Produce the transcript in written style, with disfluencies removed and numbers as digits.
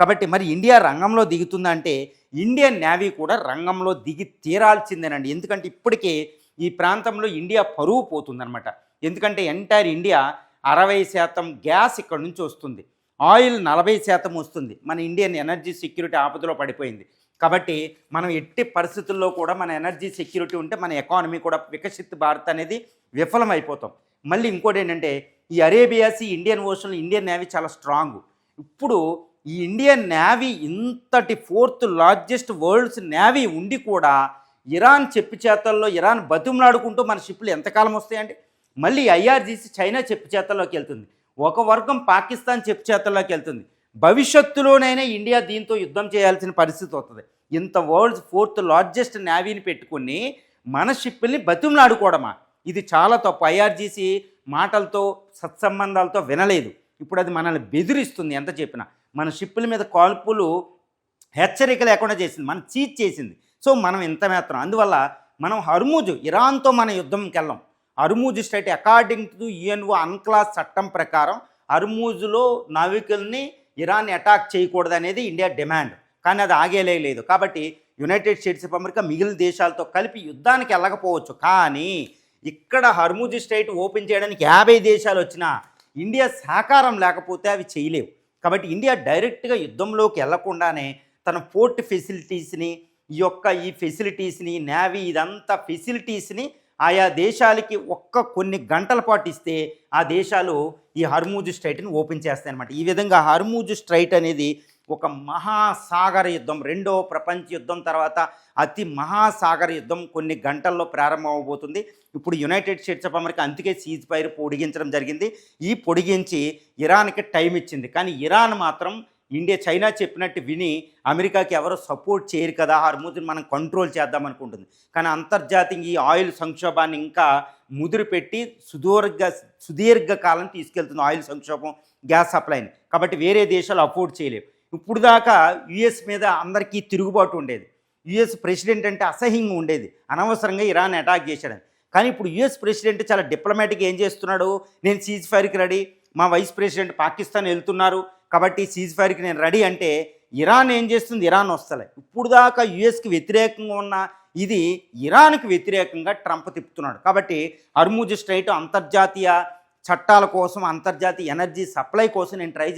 కాబట్టి మరి ఇండియా రంగంలో దిగుతుందంటే ఇండియన్ నేవీ కూడా రంగంలో దిగి తీరాల్సిందేనండి. ఎందుకంటే ఇప్పటికే ఈ ప్రాంతంలో ఇండియా పరువు పోతుందనమాట. ఎందుకంటే ఎంటైర్ ఇండియా 60% గ్యాస్ ఇక్కడ నుంచి వస్తుంది, ఆయిల్ 40% వస్తుంది. మన ఇండియన్ ఎనర్జీ సెక్యూరిటీ ఆపదలో పడిపోయింది. కాబట్టి మనం ఎట్టి పరిస్థితుల్లో కూడా మన ఎనర్జీ సెక్యూరిటీ ఉంటే మన ఎకానమీ కూడా వికసిత్ భారత్ అనేది విఫలమైపోతాం. మళ్ళీ ఇంకోటి ఏంటంటే ఈ అరేబియా సీ, ఇండియన్ ఓషన్లో ఇండియన్ నేవీ చాలా స్ట్రాంగ్. ఇప్పుడు ఈ ఇండియన్ నేవీ ఇంతటి 4th లార్జెస్ట్ వరల్డ్స్ నేవీ ఉండి కూడా ఇరాన్ చెప్పు చేతల్లో ఇరాన్ బతిమలాడుకుంటూ మన షిప్లు ఎంతకాలం వస్తాయండి? మళ్ళీ ఐఆర్జీసీ చైనా చెప్పు చేతల్లోకి వెళ్తుంది, ఒక వర్గం పాకిస్తాన్ చెప్పు చేతల్లోకి వెళ్తుంది. భవిష్యత్తులోనైనా ఇండియా దీంతో యుద్ధం చేయాల్సిన పరిస్థితి వస్తుంది. ఇంత వరల్డ్స్ 4th లార్జెస్ట్ నేవీని పెట్టుకుని మన షిప్పుల్ని బతిమలాడుకోవడమా? ఇది చాలా తప్పు. ఐఆర్జీసీ మాటలతో సత్సంబంధాలతో వినలేదు. ఇప్పుడు అది మనల్ని బెదిరిస్తుంది. ఎంత చెప్పినా మన షిప్పుల మీద కాల్పులు హెచ్చరిక లేకుండా చేసింది, మనం చీట్ చేసింది. సో మనం ఇంత మాత్రం అందువల్ల మనం హర్మూజ్, ఇరాన్తో మన యుద్ధంకి వెళ్ళాం. Hormuz strait according to UNO UNCLOS చట్టం ప్రకారం హర్మూజ్లో నావికుల్ని ఇరాన్ అటాక్ చేయకూడదు అనేది ఇండియా డిమాండ్. కానీ అది ఆగేలేదు. కాబట్టి యునైటెడ్ స్టేట్స్ ఆఫ్ అమెరికా మిగిలిన దేశాలతో కలిపి యుద్ధానికి వెళ్ళకపోవచ్చు. కానీ ఇక్కడ హర్మూజ్ స్ట్రైట్ ఓపెన్ చేయడానికి 50 దేశాలు వచ్చినా ఇండియా సహకారం లేకపోతే అవి చేయలేవు. కాబట్టి ఇండియా డైరెక్ట్గా యుద్ధంలోకి వెళ్లకుండానే తన పోర్ట్ ఫెసిలిటీస్ని, ఈ ఫెసిలిటీస్ని, నేవీ ఇదంతా ఫెసిలిటీస్ని ఆయా దేశాలకి కొన్ని గంటల పాటు ఇస్తే ఆ దేశాలు ఈ హర్మూజ్ స్ట్రైట్ని ఓపెన్ చేస్తాయి అన్నమాట. ఈ విధంగా హర్మూజ్ స్ట్రైట్ అనేది ఒక మహాసాగర యుద్ధం, 2వ ప్రపంచ యుద్ధం తర్వాత అతి మహాసాగర యుద్ధం కొన్ని గంటల్లో ప్రారంభం అవబోతుంది. ఇప్పుడు యునైటెడ్ స్టేట్స్ ఆఫ్ అమెరికా అందుకే సీజ్ ఫైర్ పొడిగించడం జరిగింది. ఈ పొడిగించి ఇరాన్కి టైం ఇచ్చింది. కానీ ఇరాన్ మాత్రం చైనా చెప్పినట్టు విని అమెరికాకి ఎవరో సపోర్ట్ చేయరు కదా, హర్మూజ్ని మనం కంట్రోల్ చేద్దాం అనుకుంటుంది. కానీ అంతర్జాతీయంగా ఈ ఆయిల్ సంక్షోభాన్ని ఇంకా ముదిరి పెట్టి సుదీర్ఘకాలం తీసుకెళ్తుంది ఆయిల్ సంక్షోభం, గ్యాస్ సప్లైని. కాబట్టి వేరే దేశాలు అఫోర్డ్ చేయలేవు. ఇప్పుడు దాకా యుఎస్ మీద అందరికీ తిరుగుబాటు ఉండేది. యుఎస్ ప్రెసిడెంట్ అంటే అసహ్యంగా ఉండేది, అనవసరంగా ఇరాన్ అటాక్ చేశాడని. కానీ ఇప్పుడు యుఎస్ ప్రెసిడెంట్ చాలా డిప్లొమాటిక్గా ఏం చేస్తున్నాడు, నేను సీజ్ ఫైర్కి రెడీ, మా వైస్ ప్రెసిడెంట్ పాకిస్తాన్ వెళ్తున్నారు కాబట్టి సీజ్ ఫైర్కి నేను రెడీ అంటే ఇరాన్ ఏం చేస్తుంది, ఇరాన్ వస్తలే. ఇప్పుడు దాకా యుఎస్కి వ్యతిరేకంగా ఉన్న ఇది ఇరాన్కి వ్యతిరేకంగా ట్రంప్ తిప్పుతున్నాడు. కాబట్టి హర్మూజ్ స్ట్రైట్ అంతర్జాతీయ చట్టాల కోసం, అంతర్జాతీయ ఎనర్జీ సప్లై కోసం నేను ట్రై